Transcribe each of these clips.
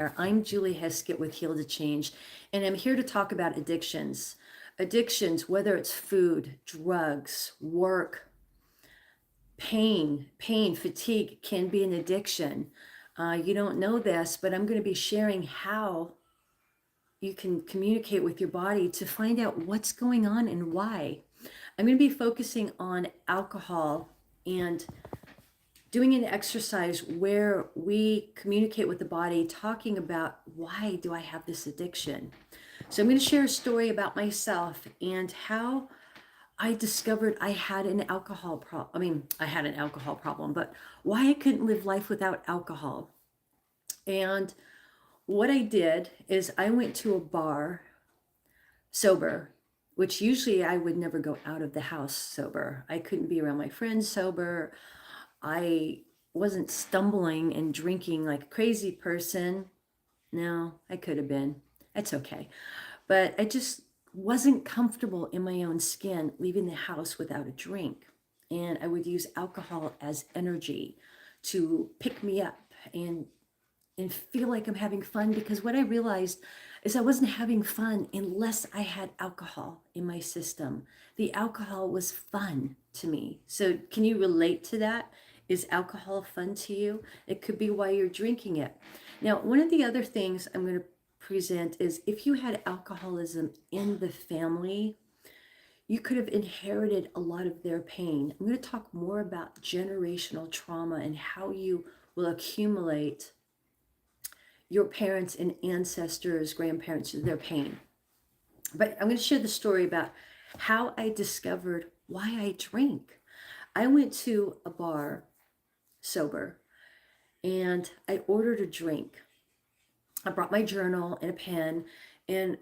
I'm Julie Heskett with Heal2, and I'm here to talk about addictions. Addictions, whether it's food, drugs, work, pain, fatigue can be an addiction. You don't know this, but I'm going to be sharing how you can communicate with your body to find out what's going on and why. I'm going to be focusing on alcohol and doing an exercise where we communicate with the body, talking about why do I have this addiction. So I'm going to share a story about myself and how I discovered I had an alcohol problem. I had an alcohol problem, but why I couldn't live life without alcohol. And what I did is I went to a bar sober, which usually I would never go out of the house sober. I couldn't be around my friends sober. I wasn't stumbling and drinking like a crazy person. No, I could have been. It's okay. But I just wasn't comfortable in my own skin leaving the house without a drink. And I would use alcohol as energy to pick me up and feel like I'm having fun, because what I realized is I wasn't having fun unless I had alcohol in my system. The alcohol was fun to me. So can you relate to that? Is alcohol fun to you? It could be why you're drinking it. Now, one of the other things I'm going to present is if you had alcoholism in the family, you could have inherited a lot of their pain. I'm going to talk more about generational trauma and how you will accumulate your parents and ancestors, grandparents, their pain. But I'm going to share the story about how I discovered why I drink. I went to a bar sober and I ordered a drink. I brought my journal and a pen, and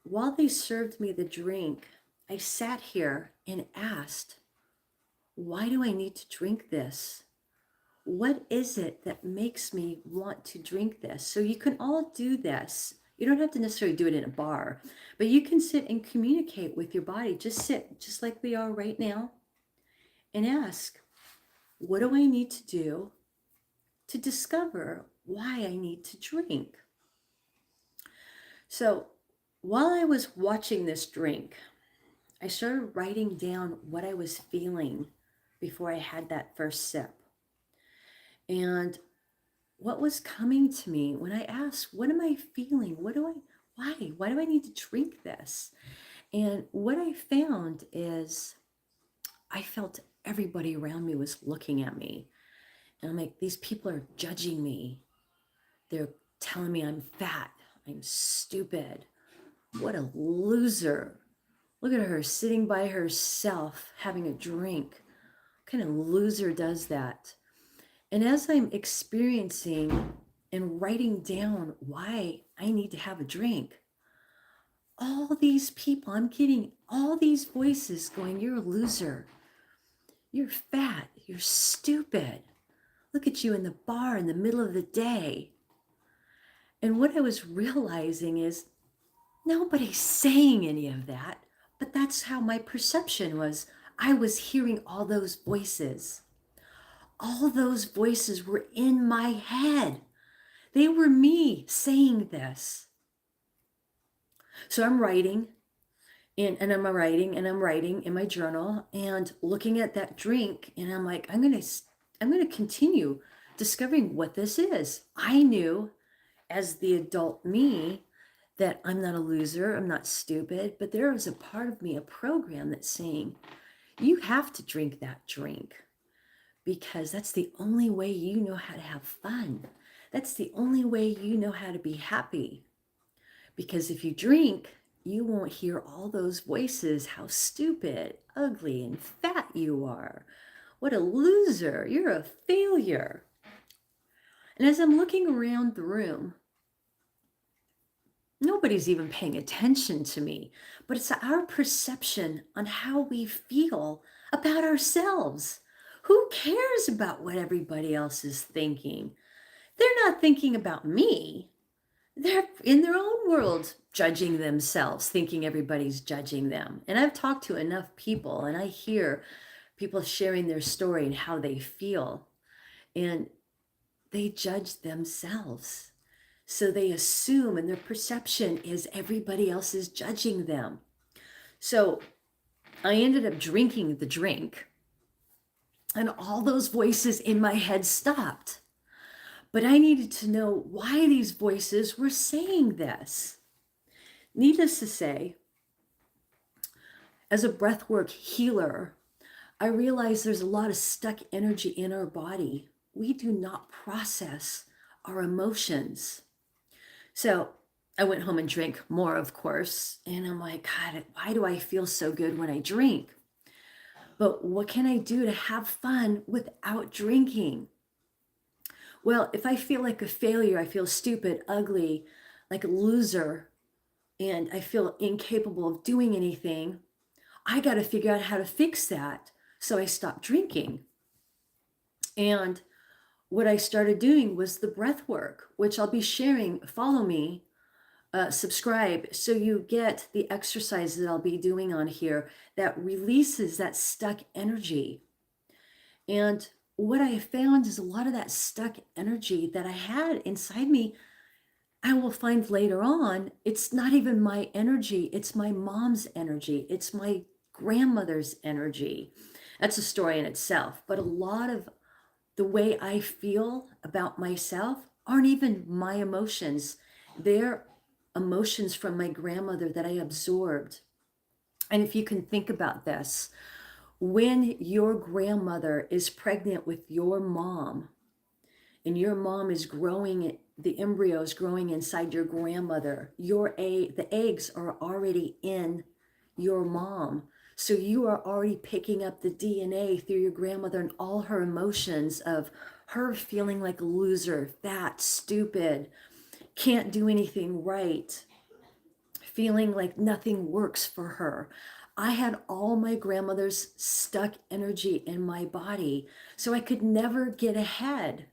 while they served me the drink, I sat here and asked, why do I need to drink this? What is it that makes me want to drink this? So you can all do this. You don't have to necessarily do it in a bar, but you can sit and communicate with your body. Just sit, just like we are right now, and ask, what do I need to do to discover why I need to drink? So while I was watching this drink, I started writing down what I was feeling before I had that first sip. And what was coming to me when I asked, what am I feeling? Why do I need to drink this? And what I found is I felt everybody around me was looking at me. And I'm like, these people are judging me. They're telling me I'm fat, I'm stupid. What a loser. Look at her sitting by herself having a drink. What kind of loser does that? And as I'm experiencing and writing down why I need to have a drink, all these people, I'm getting all these voices going, you're a loser. You're fat. You're stupid. Look at you in the bar in the middle of the day. And what I was realizing is nobody's saying any of that, but that's how my perception was. I was hearing all those voices. All those voices were in my head. They were me saying this. So I'm writing and I'm writing and I'm writing in my journal and looking at that drink, and I'm like, I'm going to continue discovering what this is. I knew as the adult me that I'm not a loser, I'm not stupid, but there was a part of me, a program that's saying, you have to drink that drink, because that's the only way you know how to have fun. That's the only way you know how to be happy. Because if you drink, you won't hear all those voices, how stupid, ugly, and fat you are. What a loser. You're a failure. And as I'm looking around the room, nobody's even paying attention to me, but it's our perception on how we feel about ourselves. Who cares about what everybody else is thinking? They're not thinking about me. They're in their own world judging themselves, thinking everybody's judging them. And I've talked to enough people and I hear people sharing their story and how they feel, and they judge themselves. So they assume, and their perception is everybody else is judging them. So I ended up drinking the drink, and all those voices in my head stopped. But I needed to know why these voices were saying this. Needless to say, as a breathwork healer, I realize there's a lot of stuck energy in our body. We do not process our emotions. So I went home and drank more, of course. And I'm like, God, why do I feel so good when I drink? But what can I do to have fun without drinking? Well, if I feel like a failure, I feel stupid, ugly, like a loser, and I feel incapable of doing anything, I got to figure out how to fix that. So I stopped drinking. And what I started doing was the breath work, which I'll be sharing. Follow me, subscribe, so you get the exercises that I'll be doing on here that releases that stuck energy. And what I found is a lot of that stuck energy that I had inside me, I will find later on, it's not even my energy, it's my mom's energy, it's my grandmother's energy. That's a story in itself. But a lot of the way I feel about myself aren't even my emotions. They're emotions from my grandmother that I absorbed. And if you can think about this, when your grandmother is pregnant with your mom, and your mom is growing, the embryo is growing inside your grandmother, the eggs are already in your mom. So you are already picking up the DNA through your grandmother and all her emotions of her feeling like a loser, fat, stupid, can't do anything right, feeling like nothing works for her. I had all my grandmother's stuck energy in my body, so I could never get ahead.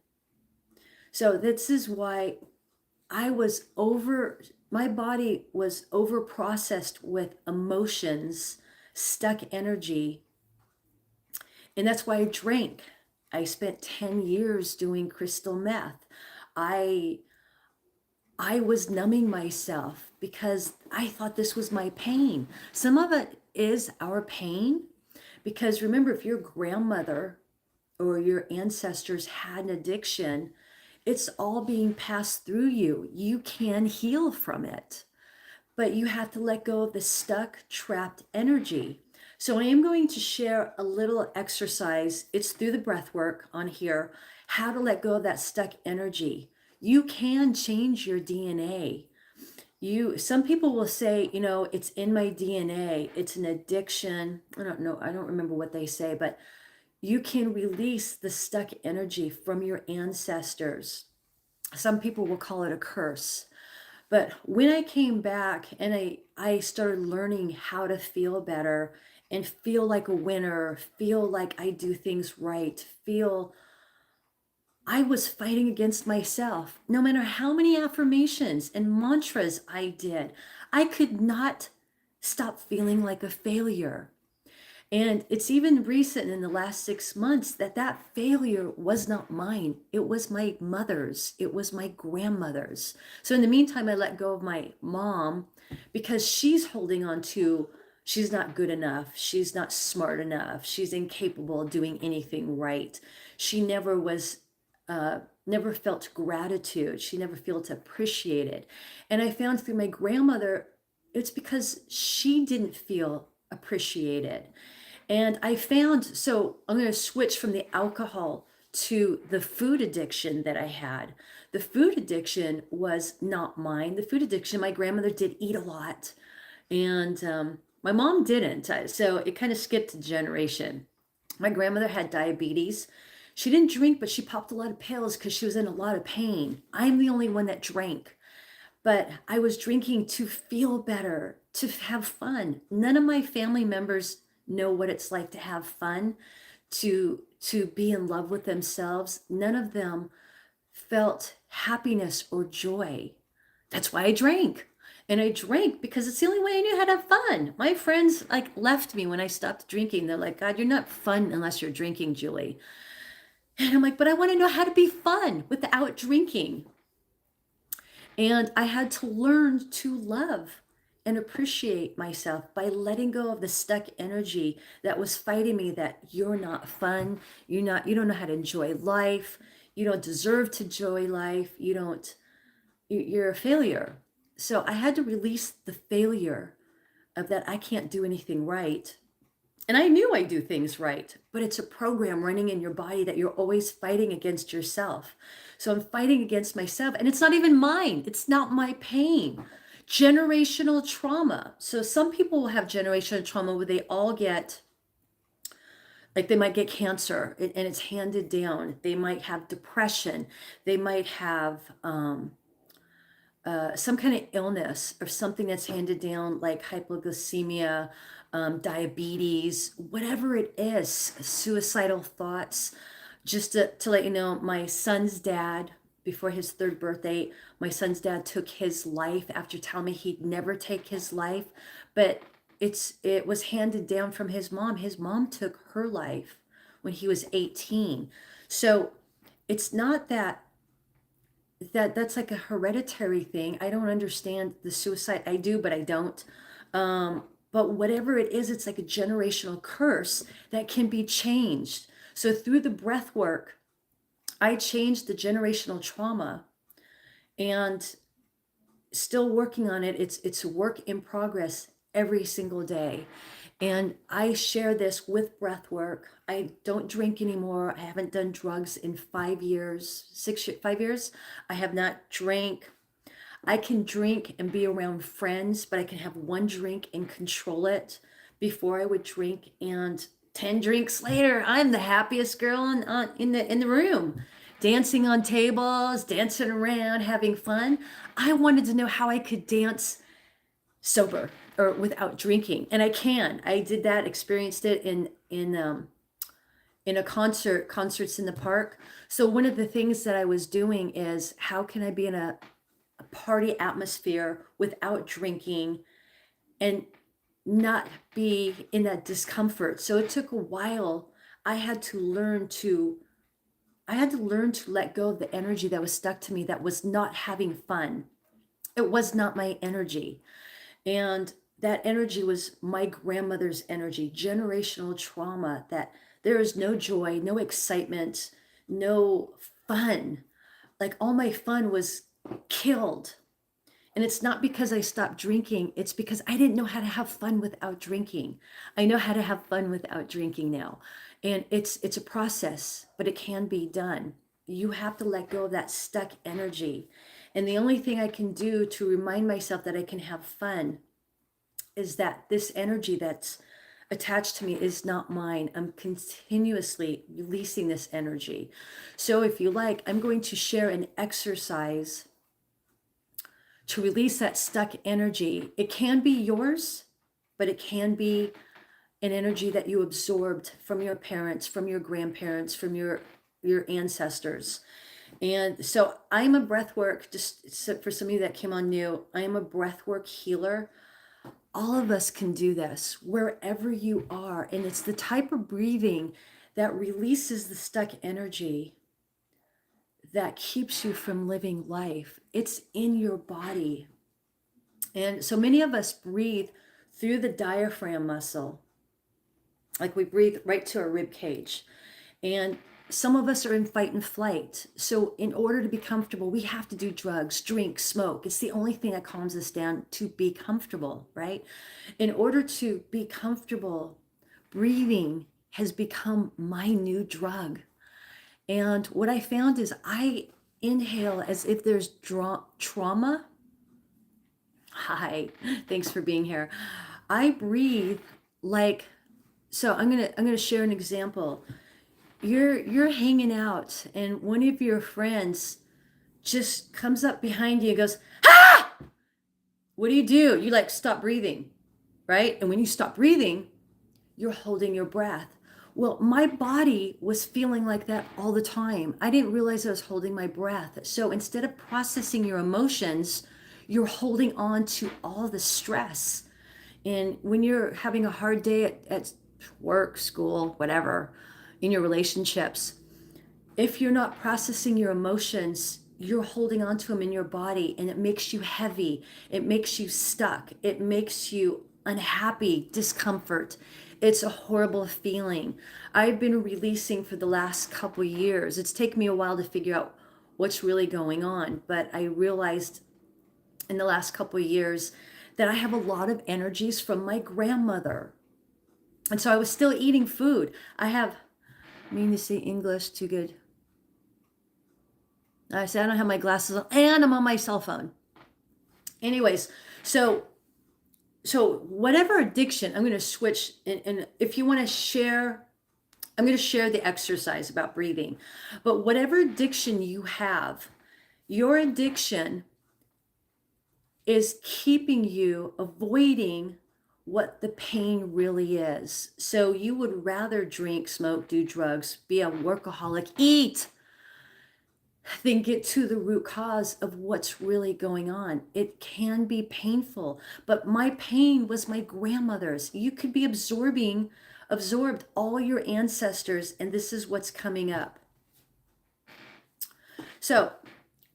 So this is why my body was over processed with emotions, stuck energy. And that's why I drank. I spent 10 years doing crystal meth. I I was numbing myself because I thought this was my pain. Some of it is our pain because remember, if your grandmother or your ancestors had an addiction, it's all being passed through you. You can heal from it, but you have to let go of the stuck, trapped energy. So I am going to share a little exercise. It's through the breath work on here, how to let go of that stuck energy. You can change your DNA. Some people will say, it's in my DNA. It's an addiction. I don't know. I don't remember what they say, but you can release the stuck energy from your ancestors. Some people will call it a curse. But when I came back and I started learning how to feel better and feel like a winner, feel like I do things right, I was fighting against myself. No matter how many affirmations and mantras I did, I could not stop feeling like a failure. And it's even recent in the last 6 months that failure was not mine. It was my mother's. It was my grandmother's. So in the meantime, I let go of my mom because she's holding on to, she's not good enough. She's not smart enough. She's incapable of doing anything right. She never felt gratitude. She never felt appreciated. And I found through my grandmother, it's because she didn't feel appreciated. And I found, so I'm going to switch from the alcohol to the food addiction that I had. The food addiction was not mine. The food addiction, my grandmother did eat a lot, and my mom didn't. So it kind of skipped a generation. My grandmother had diabetes. She didn't drink, but she popped a lot of pills because she was in a lot of pain. I'm the only one that drank. But I was drinking to feel better, to have fun. None of my family members know what it's like to have fun, to be in love with themselves. None of them felt happiness or joy. That's why I drank. And I drank because it's the only way I knew how to have fun. My friends left me when I stopped drinking. They're like, God, you're not fun unless you're drinking, Julie. And I'm like, but I want to know how to be fun without drinking. And I had to learn to love and appreciate myself by letting go of the stuck energy that was fighting me, that you're not fun, you don't know how to enjoy life, you don't deserve to enjoy life, you're a failure. So I had to release the failure of that I can't do anything right. And I knew I do things right, but it's a program running in your body that you're always fighting against yourself. So I'm fighting against myself, and it's not even mine. It's not my pain. Generational trauma. So some people will have generational trauma where they all get, like they might get cancer and it's handed down. They might have depression. They might have some kind of illness or something that's handed down, like hypoglycemia, diabetes, whatever it is, suicidal thoughts. Just to let you know, my son's dad, before his third birthday, my son's dad took his life after telling me he'd never take his life. But it was handed down from his mom. His mom took her life when he was 18. So it's not that's like a hereditary thing. I don't understand the suicide. I do, but I don't. But whatever it is, it's like a generational curse that can be changed. So through the breath work, I changed the generational trauma, and still working on it. It's a work in progress every single day. And I share this with breath work. I don't drink anymore. I haven't done drugs in 5 years, 5 years. I have not drank. I can drink and be around friends, but I can have one drink and control it. Before I would drink, and 10 drinks later, I'm the happiest girl in the room, dancing on tables, dancing around, having fun. I wanted to know how I could dance sober or without drinking, and I can. I did that, experienced it in a concerts in the park. So one of the things that I was doing is, how can I be in a party atmosphere without drinking and not be in that discomfort? So it took a while. I had to learn to let go of the energy that was stuck to me, that was not having fun. It was not my energy. And that energy was my grandmother's energy, generational trauma, that there is no joy, no excitement, no fun. Like all my fun was killed. And it's not because I stopped drinking, it's because I didn't know how to have fun without drinking. I know how to have fun without drinking now. And it's a process, but it can be done. You have to let go of that stuck energy. And the only thing I can do to remind myself that I can have fun is that this energy that's attached to me is not mine. I'm continuously releasing this energy. So if you like, I'm going to share an exercise to release that stuck energy. It can be yours, but it can be an energy that you absorbed from your parents, from your grandparents, from your ancestors. And so I'm a breathwork, just for some of you that came on new, I am a breathwork healer. All of us can do this wherever you are. And it's the type of breathing that releases the stuck energy that keeps you from living life. It's in your body. And so many of us breathe through the diaphragm muscle. Like we breathe right to our rib cage. And some of us are in fight and flight. So in order to be comfortable, we have to do drugs, drink, smoke. It's the only thing that calms us down to be comfortable, right? In order to be comfortable, breathing has become my new drug. And what I found is I inhale as if there's trauma. Hi, thanks for being here. I breathe like, so I'm gonna share an example. You're hanging out and one of your friends just comes up behind you and goes, "Ah!" What do? You like stop breathing, right? And when you stop breathing, you're holding your breath. Well, my body was feeling like that all the time. I didn't realize I was holding my breath. So instead of processing your emotions, you're holding on to all the stress. And when you're having a hard day at work, school, whatever, in your relationships, if you're not processing your emotions, you're holding on to them in your body, and it makes you heavy. It makes you stuck. It makes you unhappy, discomfort. It's a horrible feeling. I've been releasing for the last couple years. It's taken me a while to figure out what's really going on, but I realized in the last couple of years that I have a lot of energies from my grandmother. And so I was still eating food. I mean to say English too good. I said I don't have my glasses on and I'm on my cell phone. Anyways, so whatever addiction, I'm going to switch, and if you want to share, I'm going to share the exercise about breathing. But whatever addiction you have, your addiction is keeping you avoiding what the pain really is. So you would rather drink, smoke, do drugs, be a workaholic, eat, than get to the root cause of what's really going on. It can be painful, but my pain was my grandmother's. You could be absorbed all your ancestors, and this is what's coming up. So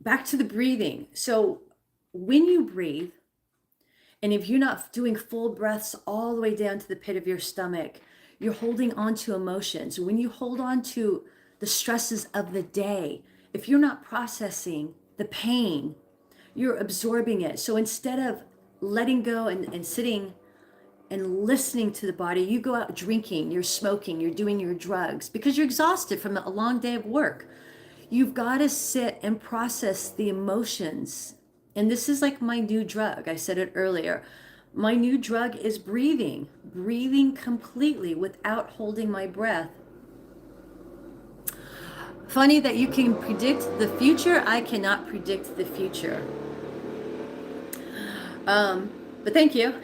back to the breathing. So when you breathe, and if you're not doing full breaths all the way down to the pit of your stomach, you're holding on to emotions. When you hold on to the stresses of the day, if you're not processing the pain, you're absorbing it. So instead of letting go and sitting and listening to the body, you go out drinking, you're smoking, you're doing your drugs because you're exhausted from a long day of work. You've got to sit and process the emotions. And this is like my new drug. I said it earlier. My new drug is breathing completely without holding my breath. Funny that you can predict the future. I cannot predict the future. But thank you.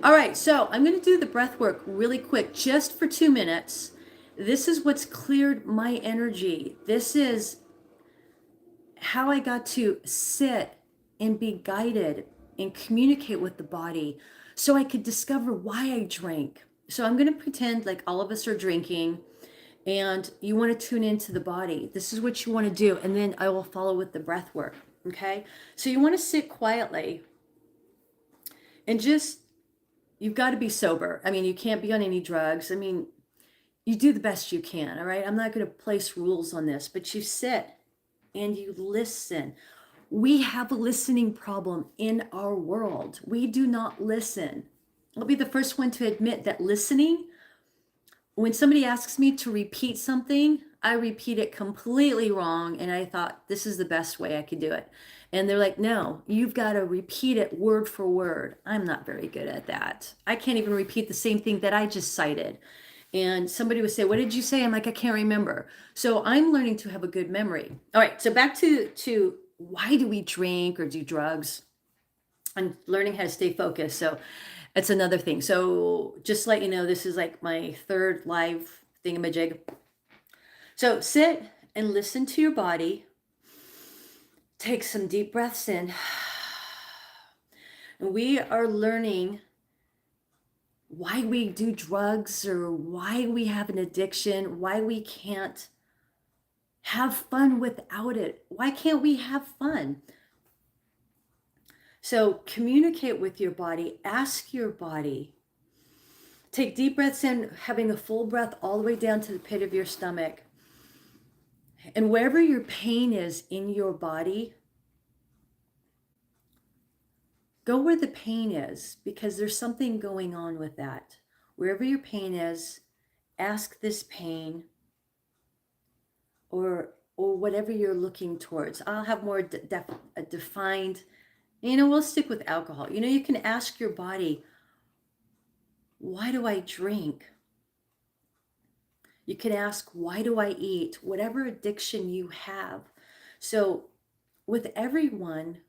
All right, so I'm going to do the breath work really quick, just for 2 minutes. This is what's cleared my energy. This is how I got to sit and be guided and communicate with the body so I could discover why I drank. So I'm going to pretend like all of us are drinking and you want to tune into the body. This is what you want to do. And then I will follow with the breath work. Okay. So you want to sit quietly and just, you've got to be sober. I mean, you can't be on any drugs. I mean, you do the best you can. All right. I'm not going to place rules on this, but you sit and you listen. We have a listening problem in our world. We do not listen. I'll be the first one to admit that listening, when somebody asks me to repeat something, I repeat it completely wrong. And I thought this is the best way I could do it. And they're like, no, you've got to repeat it word for word. I'm not very good at that. I can't even repeat the same thing that I just cited. And somebody would say, what did you say? I'm like, I can't remember. So I'm learning to have a good memory. All right, so back to why do we drink or do drugs? I'm learning how to stay focused. So that's another thing. So just to let you know, this is like my third live thingamajig. So sit and listen to your body. Take some deep breaths in. And we are learning why we do drugs or why we have an addiction, why we can't have fun without it. Why can't we have fun? So communicate with your body, ask your body. Take deep breaths in, having a full breath all the way down to the pit of your stomach. And wherever your pain is in your body, go where the pain is, because there's something going on with that. Wherever your pain is, ask this pain or whatever you're looking towards. I'll have more defined, we'll stick with alcohol. You can ask your body, why do I drink? You can ask, why do I eat? Whatever addiction you have. So with everyone,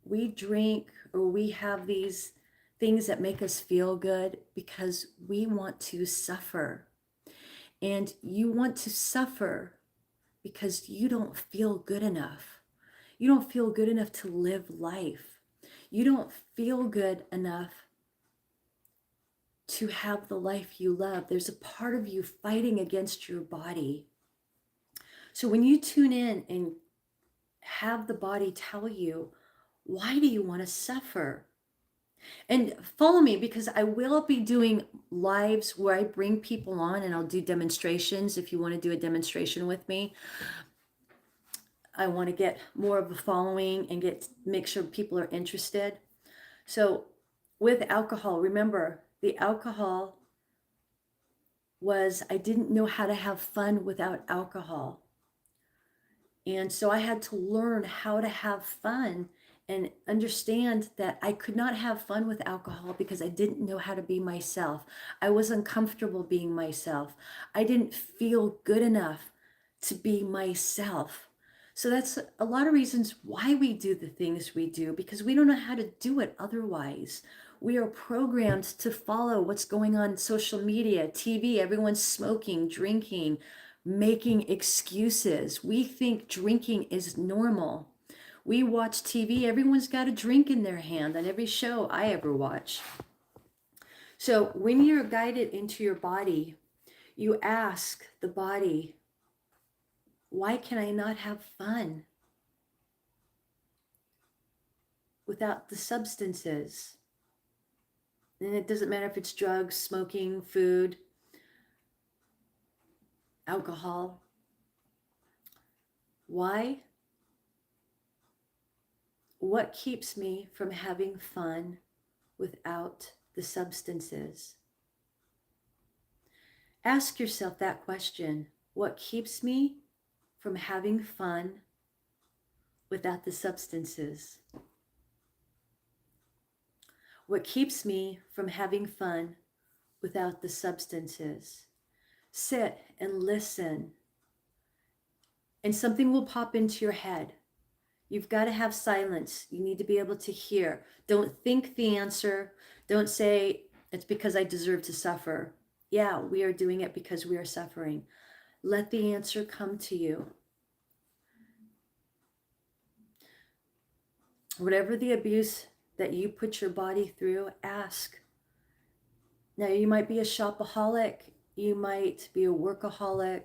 we drink or we have these things that make us feel good because we want to suffer. And you want to suffer because you don't feel good enough. You don't feel good enough to live life. You don't feel good enough to have the life you love. There's a part of you fighting against your body. So when you tune in and have the body tell you, why do you want to suffer? And follow me, because I will be doing lives where I bring people on and I'll do demonstrations. If you want to do a demonstration with me, I want to get more of a following and make sure people are interested. So with alcohol, remember the alcohol was, I didn't know how to have fun without alcohol. And so I had to learn how to have fun and understand that I could not have fun with alcohol because I didn't know how to be myself. I was uncomfortable being myself. I didn't feel good enough to be myself. So that's a lot of reasons why we do the things we do, because we don't know how to do it otherwise. We are programmed to follow what's going on in social media, TV, everyone's smoking, drinking, making excuses. We think drinking is normal. We watch TV, everyone's got a drink in their hand on every show I ever watch. So when you're guided into your body, you ask the body, why can I not have fun without the substances? And it doesn't matter if it's drugs, smoking, food, alcohol. Why? What keeps me from having fun without the substances? Ask yourself that question. What keeps me from having fun without the substances? What keeps me from having fun without the substances? Sit and listen, and something will pop into your head. You've got to have silence. You need to be able to hear. Don't think the answer. Don't say, it's because I deserve to suffer. Yeah, we are doing it because we are suffering. Let the answer come to you. Whatever the abuse that you put your body through, ask. Now, you might be a shopaholic. You might be a workaholic.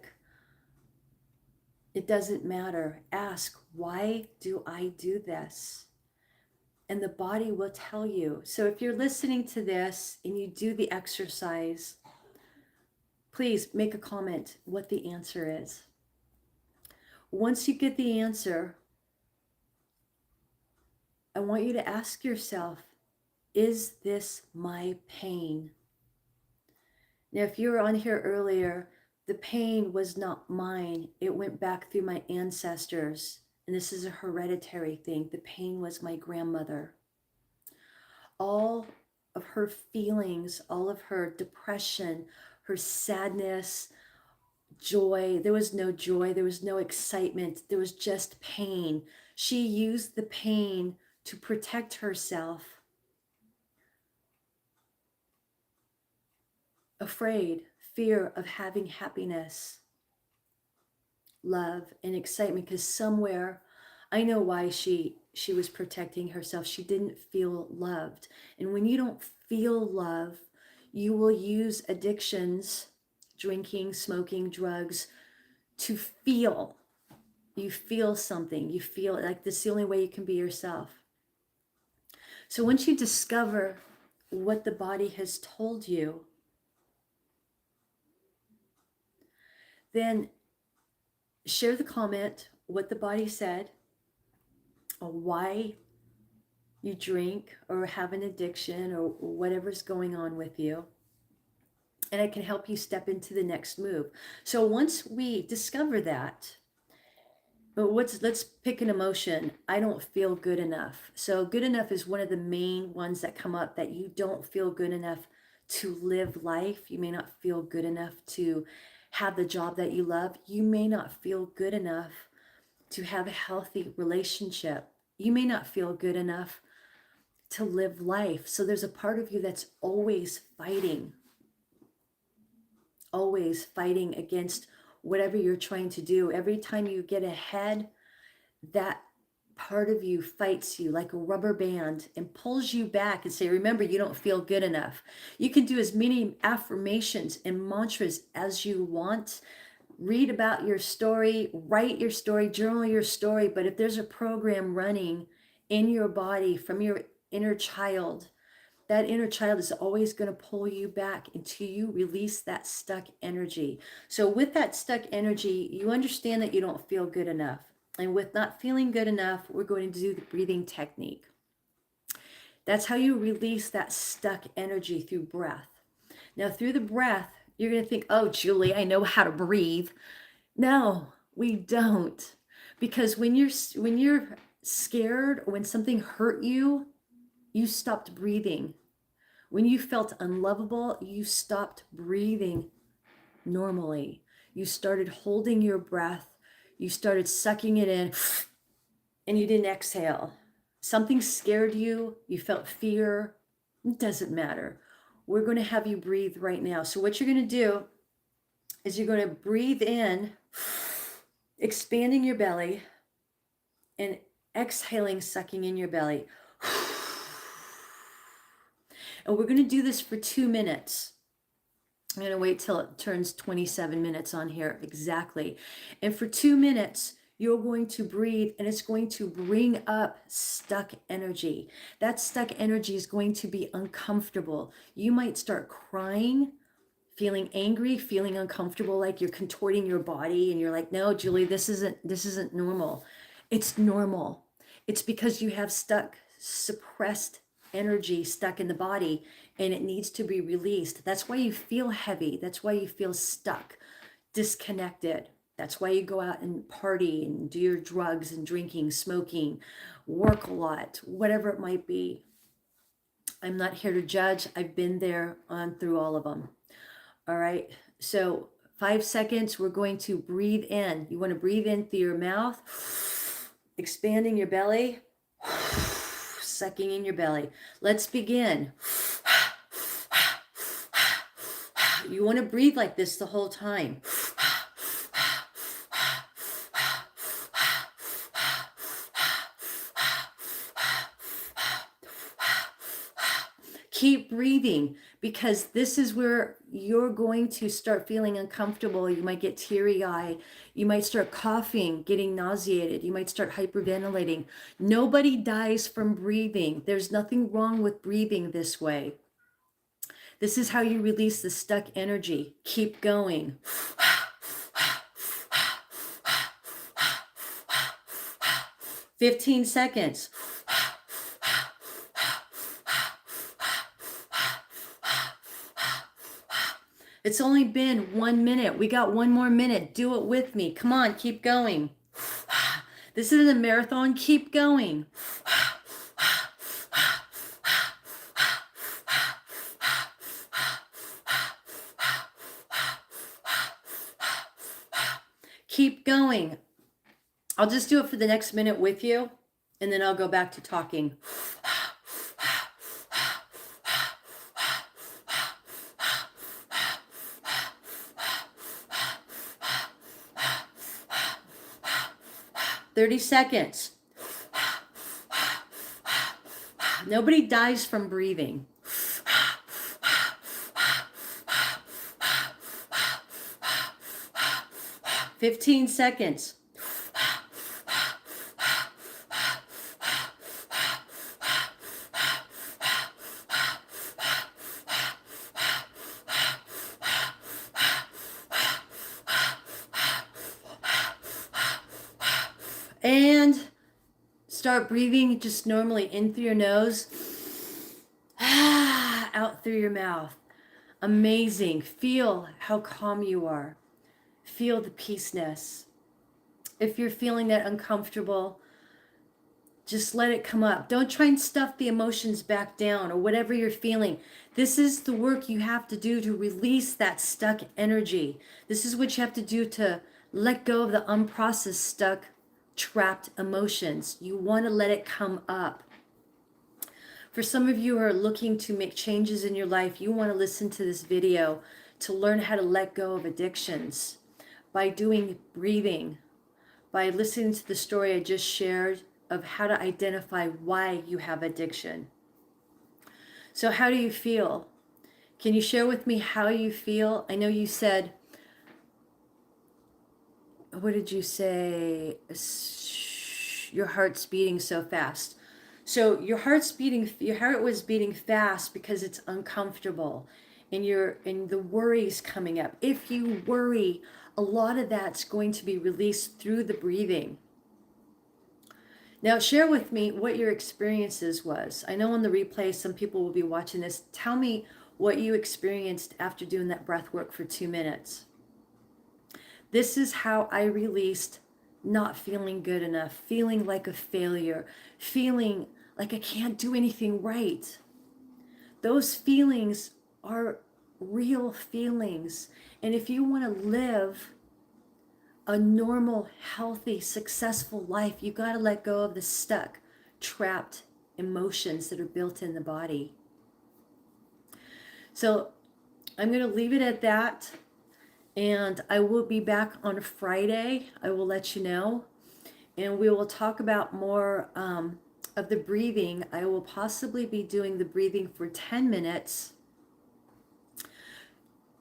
It doesn't matter. Ask, why do I do this? And the body will tell you. So if you're listening to this and you do the exercise, please make a comment what the answer is. Once you get the answer, I want you to ask yourself, is this my pain? Now, if you were on here earlier, the pain was not mine. It went back through my ancestors. And this is a hereditary thing. The pain was my grandmother. All of her feelings, all of her depression, her sadness, joy. There was no joy. There was no excitement. There was just pain. She used the pain to protect herself. Afraid, fear of having happiness, love, and excitement, because somewhere, I know why she was protecting herself. She didn't feel loved. And when you don't feel love, you will use addictions, drinking, smoking, drugs, to feel. You feel something. You feel like this is the only way you can be yourself. So once you discover what the body has told you, then share the comment, what the body said, or why you drink or have an addiction or whatever's going on with you. And I can help you step into the next move. So once we discover that, let's pick an emotion. I don't feel good enough. So good enough is one of the main ones that come up, that you don't feel good enough to live life. You may not feel good enough to have the job that you love. You may not feel good enough to have a healthy relationship. You may not feel good enough to live life. So there's a part of you that's always fighting against whatever you're trying to do. Every time you get ahead, that part of you fights you like a rubber band and pulls you back and say, remember, you don't feel good enough. You can do as many affirmations and mantras as you want. read about your story, write your story, journal your story. But if there's a program running in your body from your inner child, that inner child is always going to pull you back until you release that stuck energy. So with that stuck energy, you understand that you don't feel good enough. And with not feeling good enough, we're going to do the breathing technique. That's how you release that stuck energy, through breath. Now, through the breath, you're going to think, oh, Julie, I know how to breathe. No, we don't. Because when you're scared, or when something hurt you, you stopped breathing. When you felt unlovable, you stopped breathing normally. You started holding your breath. You started sucking it in, and you didn't exhale. Something scared you. You felt fear. It doesn't matter. We're going to have you breathe right now. So what you're going to do is you're going to breathe in, expanding your belly, and exhaling, sucking in your belly. And we're going to do this for 2 minutes. I'm going to wait till it turns 27 minutes on here exactly. And for 2 minutes, you're going to breathe, and it's going to bring up stuck energy. That stuck energy is going to be uncomfortable. You might start crying, feeling angry, feeling uncomfortable, like you're contorting your body, and you're like, no, Julie, this isn't normal. It's normal. It's because you have stuck, suppressed energy stuck in the body, and it needs to be released. That's why you feel heavy. That's why you feel stuck, disconnected. That's why you go out and party and do your drugs and drinking, smoking, work a lot, whatever it might be. I'm not here to judge. I've been there on through all of them. All right. So 5 seconds, we're going to breathe in. You want to breathe in through your mouth, expanding your belly, sucking in your belly. Let's begin. You want to breathe like this the whole time. Keep breathing, because this is where you're going to start feeling uncomfortable. You might get teary-eyed. You might start coughing, getting nauseated. You might start hyperventilating. Nobody dies from breathing. There's nothing wrong with breathing this way. This is how you release the stuck energy. Keep going. 15 seconds. It's only been 1 minute. We got 1 more minute. Do it with me. Come on, keep going. This isn't a marathon. Keep going. Keep going. I'll just do it for the next minute with you, and then I'll go back to talking. "30 seconds. Nobody dies from breathing. 15 seconds. And start breathing just normally in through your nose, out through your mouth. Amazing. Feel how calm you are. Feel the peaceness. If you're feeling that uncomfortable, just let it come up. Don't try and stuff the emotions back down or whatever you're feeling. This is the work you have to do to release that stuck energy. This is what you have to do to let go of the unprocessed, stuck, trapped emotions. You want to let it come up. For some of you who are looking to make changes in your life, you want to listen to this video to learn how to let go of addictions by doing breathing, by listening to the story I just shared of how to identify why you have addiction. So how do you feel? Can you share with me how you feel? I know you said what did you say? Your heart's beating so fast. So your heart was beating fast because it's uncomfortable and the worries coming up. If you worry, a lot of that's going to be released through the breathing. Now share with me what your experiences was. I know on the replay some people will be watching this. Tell me what you experienced after doing that breath work for 2 minutes. This is how I released not feeling good enough, feeling like a failure, feeling like I can't do anything right. Those feelings are real feelings. And if you want to live a normal, healthy, successful life, you got to let go of the stuck, trapped emotions that are built in the body. So I'm going to leave it at that. And I will be back on Friday. I will let you know. And we will talk about more of the breathing. I will possibly be doing the breathing for 10 minutes.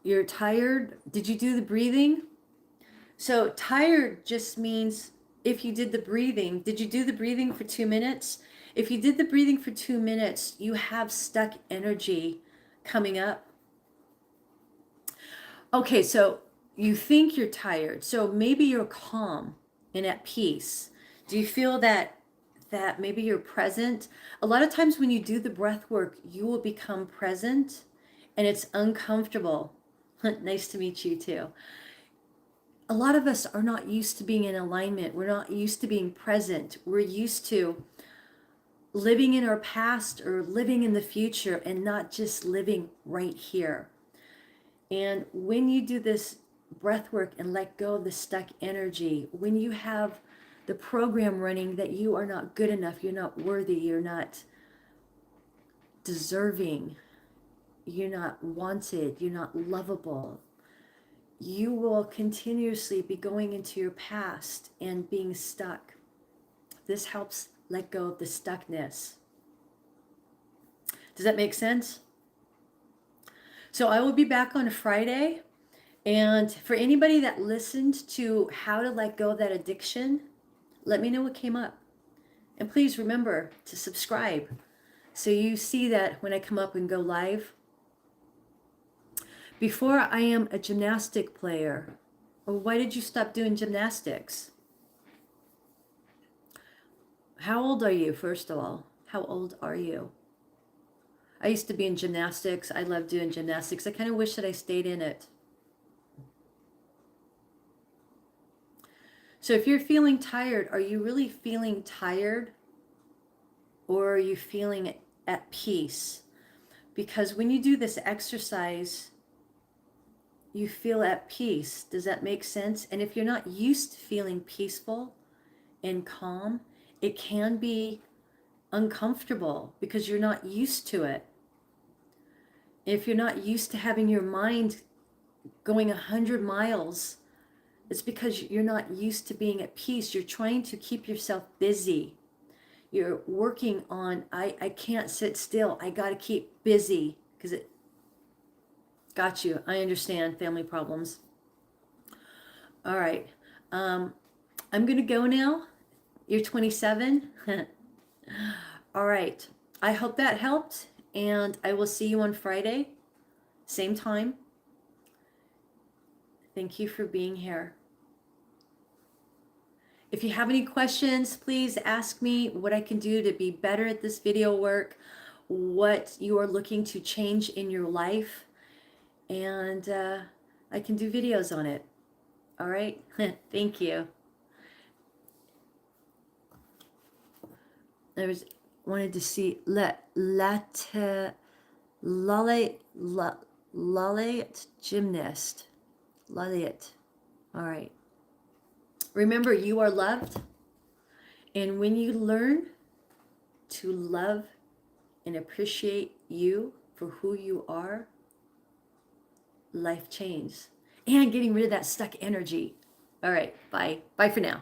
You're tired? Did you do the breathing? So tired just means if you did the breathing, did you do the breathing for 2 minutes? If you did the breathing for 2 minutes, you have stuck energy coming up. Okay, so you think you're tired. So maybe you're calm and at peace. Do you feel that maybe you're present? A lot of times when you do the breath work, you will become present and it's uncomfortable. Nice to meet you too. A lot of us are not used to being in alignment. We're not used to being present. We're used to living in our past or living in the future and not just living right here. And when you do this breath work and let go of the stuck energy, when you have the program running that you are not good enough, you're not worthy, you're not deserving, you're not wanted, you're not lovable, you will continuously be going into your past and being stuck. This helps let go of the stuckness. Does that make sense? So I will be back on Friday. And for anybody that listened to how to let go of that addiction, let me know what came up. And please remember to subscribe so you see that when I come up and go live. Before I am a gymnastic player. Well, why did you stop doing gymnastics? How old are you, first of all? How old are you? I used to be in gymnastics. I love doing gymnastics. I kind of wish that I stayed in it. So if you're feeling tired, are you really feeling tired? Or are you feeling at peace? Because when you do this exercise, you feel at peace. Does that make sense? And if you're not used to feeling peaceful and calm, it can be uncomfortable because you're not used to it. If you're not used to having your mind going 100 miles, it's because you're not used to being at peace. You're trying to keep yourself busy. You're working on, I can't sit still. I got to keep busy because it got you. I understand family problems. All right. I'm going to go now. You're 27. All right. I hope that helped. And I will see you on Friday. Same time. Thank you for being here. If you have any questions, please ask me what I can do to be better at this video work, what you are looking to change in your life, and I can do videos on it. All right? Thank you. I wanted to see Lalet gymnast. Lalet. All right. Remember, you are loved. And when you learn to love and appreciate you for who you are, life changes. And getting rid of that stuck energy. All right. Bye. Bye for now.